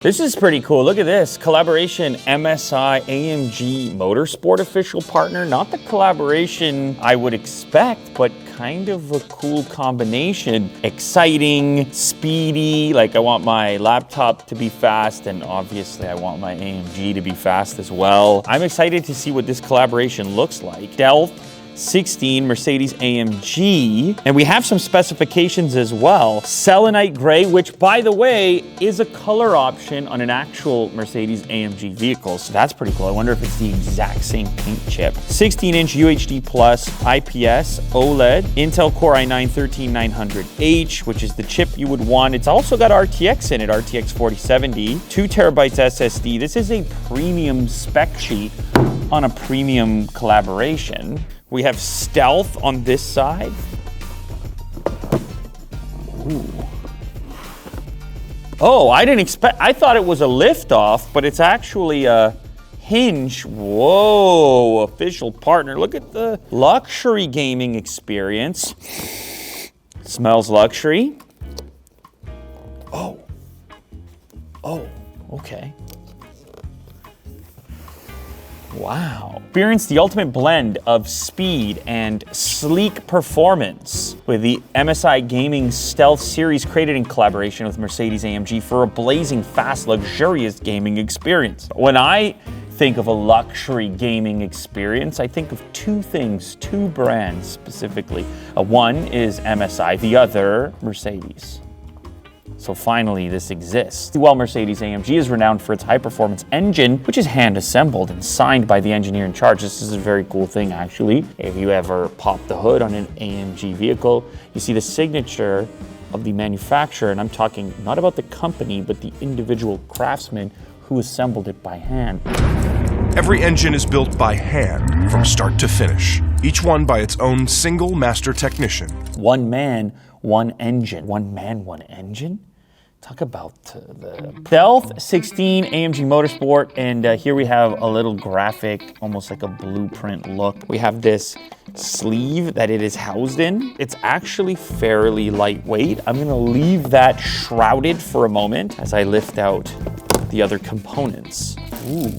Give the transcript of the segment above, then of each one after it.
This is pretty cool. Look at this. Collaboration MSI-AMG Motorsport official partner. Not the collaboration I would expect, but kind of a cool combination. Exciting, speedy, like I want my laptop to be fast, and obviously I want my AMG to be fast as well. I'm excited to see what this collaboration looks like. Stealth 16 Mercedes-AMG, and we have some specifications as well. Selenite gray, which by the way is a color option on an actual Mercedes-AMG vehicle, so that's pretty cool. I wonder if it's the exact same paint chip. 16-inch UHD plus IPS OLED, Intel Core i9-13900H, which is the chip you would want. It's also got RTX in it, RTX 4070, 2 terabytes SSD. This is a premium spec sheet on a premium collaboration. We have Stealth on this side. Ooh. Oh, I thought it was a lift-off, but it's actually a hinge. Whoa, official partner. Look at the luxury gaming experience. Smells luxury. Oh, okay. Wow. Experience the ultimate blend of speed and sleek performance with the MSI Gaming Stealth series, created in collaboration with Mercedes-AMG for a blazing fast, luxurious gaming experience. When I think of a luxury gaming experience, I think of two things, two brands specifically. One is MSI, the other Mercedes. So finally, this exists. While Mercedes-AMG is renowned for its high-performance engine, which is hand-assembled and signed by the engineer in charge. This is a very cool thing, actually. If you ever pop the hood on an AMG vehicle, you see the signature of the manufacturer, and I'm talking not about the company, but the individual craftsman who assembled it by hand. Every engine is built by hand from start to finish, each one by its own single master technician. One man, one engine. One man, one engine? Talk about the Stealth 16 AMG Motorsport, and here we have a little graphic, almost like a blueprint look. We have this sleeve that it is housed in. It's actually fairly lightweight. I'm gonna leave that shrouded for a moment as I lift out the other components. Ooh.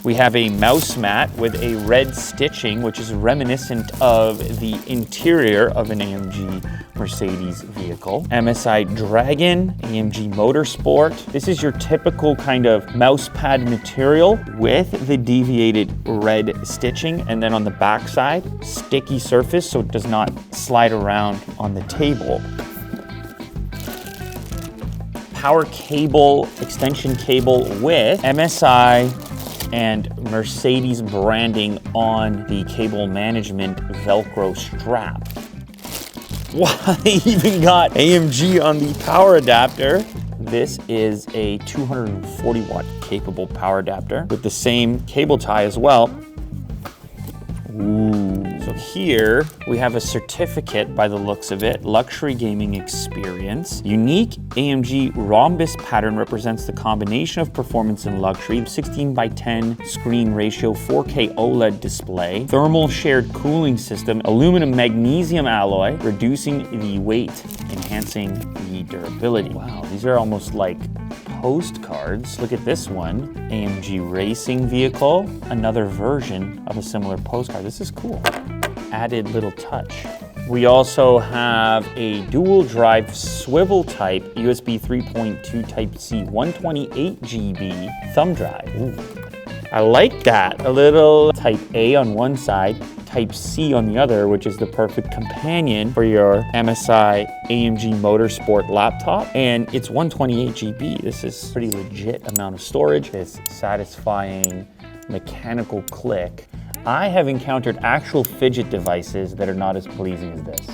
We have a mouse mat with a red stitching, which is reminiscent of the interior of an AMG Mercedes vehicle. MSI Dragon, AMG Motorsport. This is your typical kind of mouse pad material with the deviated red stitching. And then on the back side, sticky surface so it does not slide around on the table. Power cable, extension cable with MSI and Mercedes branding on the cable management Velcro strap. Wow, they even got AMG on the power adapter. This is a 240 watt capable power adapter with the same cable tie as well. Ooh. So here we have a certificate by the looks of it, luxury gaming experience. Unique AMG rhombus pattern represents the combination of performance and luxury. 16:10 screen ratio, 4K OLED display, thermal shared cooling system, aluminum magnesium alloy, reducing the weight, enhancing the durability. Wow, these are almost like postcards. Look at this one, AMG racing vehicle, another version of a similar postcard. This is cool. Added little touch. We also have a dual drive swivel type USB 3.2 type C 128 GB thumb drive. Ooh. I like that. A little type A on one side, type C on the other, which is the perfect companion for your MSI AMG Motorsport laptop. And it's 128 GB. This is pretty legit amount of storage. This satisfying mechanical click. I have encountered actual fidget devices that are not as pleasing as this.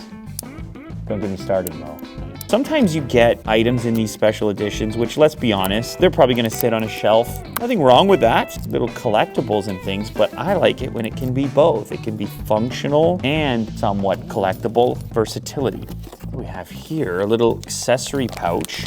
Don't get me started, Mo. Sometimes you get items in these special editions, which, let's be honest, they're probably gonna sit on a shelf. Nothing wrong with that, little collectibles and things, but I like it when it can be both. It can be functional and somewhat collectible versatility. We have here a little accessory pouch.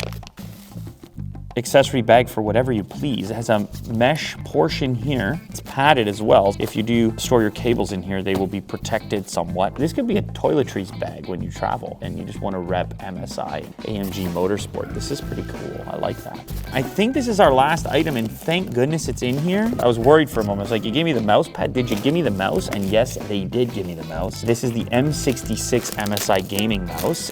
accessory bag for whatever you please. It has a mesh portion here. It's padded as well. If you do store your cables in here, they will be protected somewhat. This could be a toiletries bag when you travel and you just want to rep MSI AMG Motorsport. This is pretty cool. I like that. I think this is our last item, and thank goodness it's in here. I was worried for a moment. I was like, you gave me the mouse pad? Did you give me the mouse? And yes, they did give me the mouse. This is the M66 MSI gaming mouse.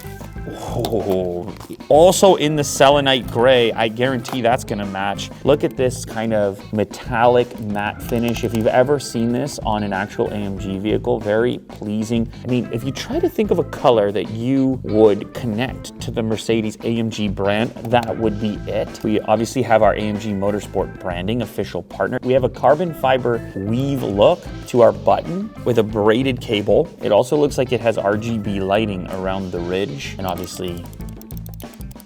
Oh, also in the selenite gray. I guarantee that's gonna match. Look at this kind of metallic matte finish. If you've ever seen this on an actual AMG vehicle, very pleasing. I mean, if you try to think of a color that you would connect to the Mercedes-AMG brand, that would be it. We obviously have our AMG Motorsport branding, official partner. We have a carbon fiber weave look to our button with a braided cable. It also looks like it has RGB lighting around the ridge, and obviously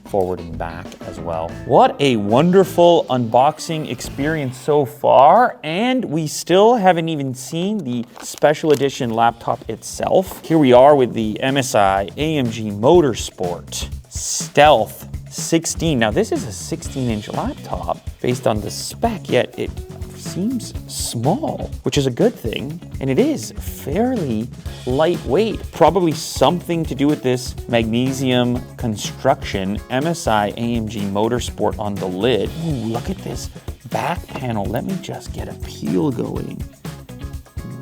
forward and back as well. What a wonderful unboxing experience so far, and we still haven't even seen the special edition laptop itself. Here we are with the MSI AMG Motorsport Stealth 16. Now this is a 16-inch laptop based on the spec, yet it seems small, which is a good thing, and it is fairly lightweight. Probably something to do with this magnesium construction. MSI AMG Motorsport on the lid. Ooh, look at this back panel. Let me just get a peel going.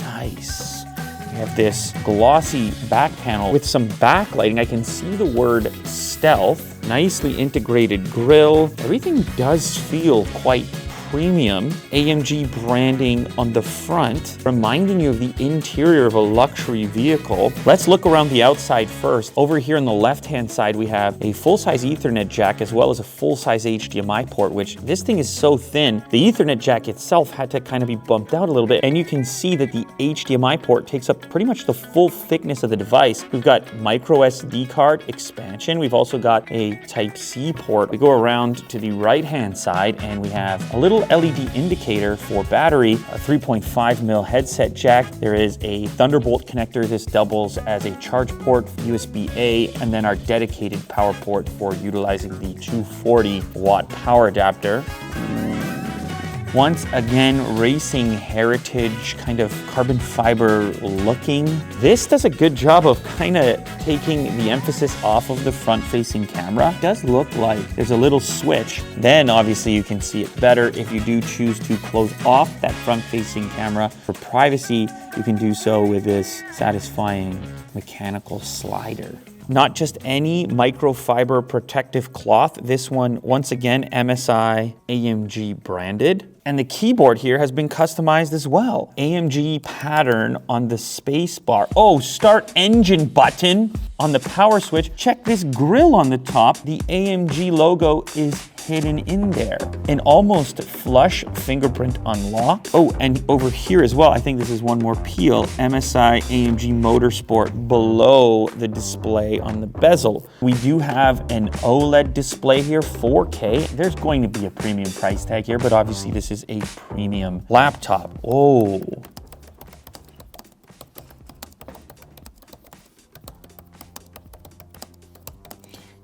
Nice. We have this glossy back panel with some backlighting. I can see the word stealth. Nicely integrated grille. Everything does feel quite premium. AMG branding on the front, reminding you of the interior of a luxury vehicle. Let's look around the outside first. Over here on the left-hand side, we have a full-size Ethernet jack as well as a full-size HDMI port, which this thing is so thin, the Ethernet jack itself had to kind of be bumped out a little bit, and you can see that the HDMI port takes up pretty much the full thickness of the device. We've got micro SD card expansion. We've also got a Type-C port. We go around to the right-hand side, and we have a little LED indicator for battery, a 3.5mm headset jack. There is a Thunderbolt connector. This doubles as a charge port, USB-A, and then our dedicated power port for utilizing the 240-watt power adapter. Once again, racing heritage, kind of carbon fiber looking. This does a good job of kind of taking the emphasis off of the front-facing camera. It does look like there's a little switch. Then obviously you can see it better if you do choose to close off that front-facing camera. For privacy, you can do so with this satisfying mechanical slider. Not just any microfiber protective cloth. This one, once again, MSI AMG branded. And the keyboard here has been customized as well. AMG pattern on the space bar. Oh, start engine button on the power switch. Check this grille on the top. The AMG logo is hidden in there. An almost flush fingerprint unlock. Oh, and over here as well, I think this is one more peel. MSI AMG Motorsport below the display on the bezel. We do have an OLED display here, 4K. There's going to be a premium price tag here, but obviously this is a premium laptop. Oh.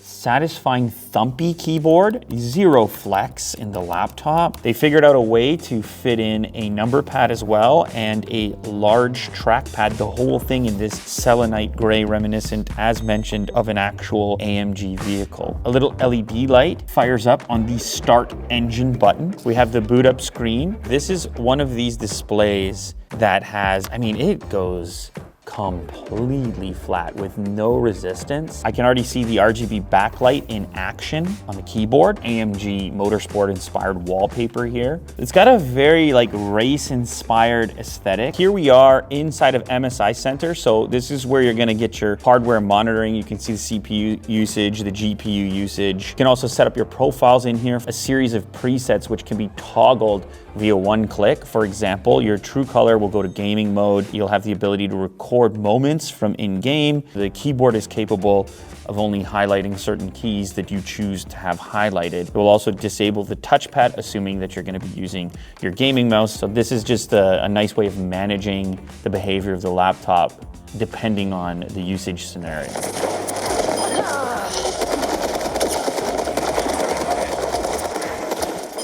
Satisfying thumpy keyboard, zero flex in the laptop. They figured out a way to fit in a number pad as well and a large trackpad, the whole thing in this selenite gray reminiscent, as mentioned, of an actual AMG vehicle. A little LED light fires up on the start engine button. We have the boot up screen. This is one of these displays that has, I mean, it goes completely flat with no resistance. I can already see the RGB backlight in action on the keyboard. AMG Motorsport inspired wallpaper here. It's got a very like race inspired aesthetic. Here we are inside of MSI Center. So this is where you're gonna get your hardware monitoring. You can see the CPU usage, the GPU usage. You can also set up your profiles in here, a series of presets which can be toggled via one click. For example, your true color will go to gaming mode. You'll have the ability to record moments from in-game. The keyboard is capable of only highlighting certain keys that you choose to have highlighted. It will also disable the touchpad, assuming that you're going to be using your gaming mouse. So this is just a nice way of managing the behavior of the laptop depending on the usage scenario.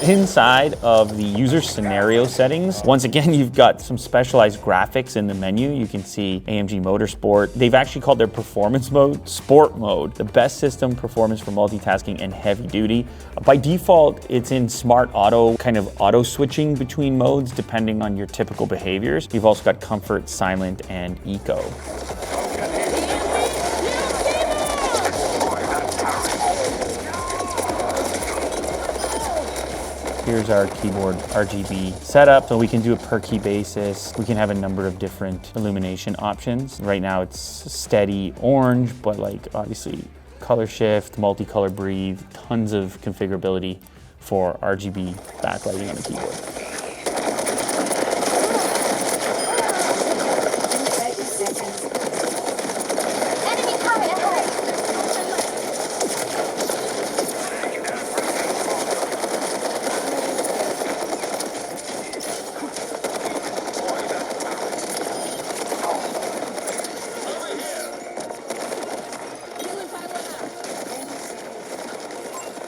Inside of the user scenario settings, once again, you've got some specialized graphics in the menu. You can see AMG Motorsport. They've actually called their performance mode Sport Mode, the best system performance for multitasking and heavy duty. By default, it's in smart auto, kind of auto switching between modes depending on your typical behaviors. You've also got comfort, silent, and eco. Here's our keyboard RGB setup. So we can do a per key basis. We can have a number of different illumination options. Right now it's steady orange, but like obviously color shift, multicolor breathe, tons of configurability for RGB backlighting on the keyboard.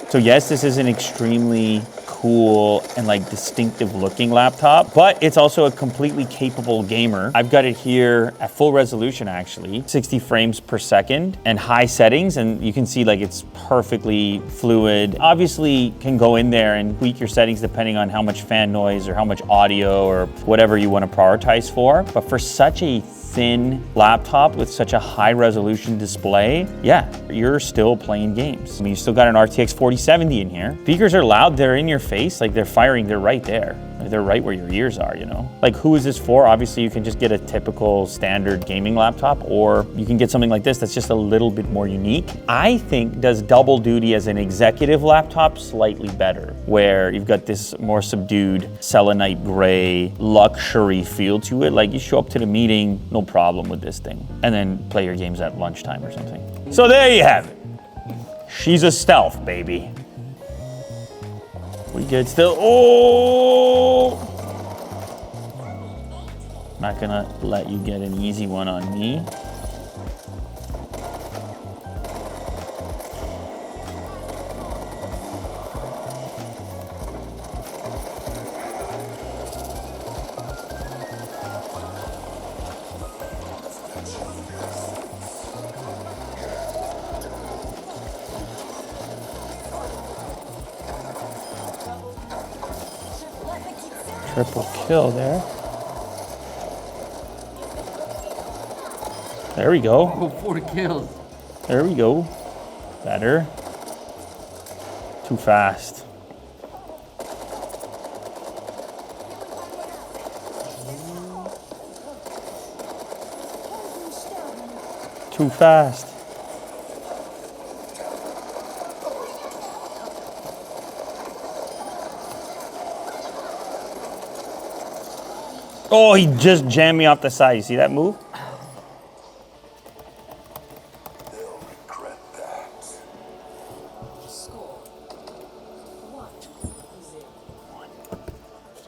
So yes, this is an extremely cool and like distinctive looking laptop, but it's also a completely capable gamer. I've got it here at full resolution actually, 60 frames per second and high settings, and you can see like it's perfectly fluid. Obviously can go in there and tweak your settings depending on how much fan noise or how much audio or whatever you want to prioritize for. But for such a thin laptop with such a high resolution display, yeah, you're still playing games. I mean, you still got an RTX 4070 in here. Speakers are loud, they're in your face, like they're firing, they're right there. Like they're right where your ears are, you know? Like who is this for? Obviously you can just get a typical standard gaming laptop, or you can get something like this that's just a little bit more unique. I think does double duty as an executive laptop slightly better, where you've got this more subdued selenite gray luxury feel to it. Like you show up to the meeting, no problem with this thing, and then play your games at lunchtime or something. So there you have it. She's a stealth, baby. We good still? Oh! Not gonna let you get an easy one on me. Triple kill there. There we go. Oh, 4 kills. There we go. Better. Too fast. Too fast. Oh, he just jammed me off the side. You see that move?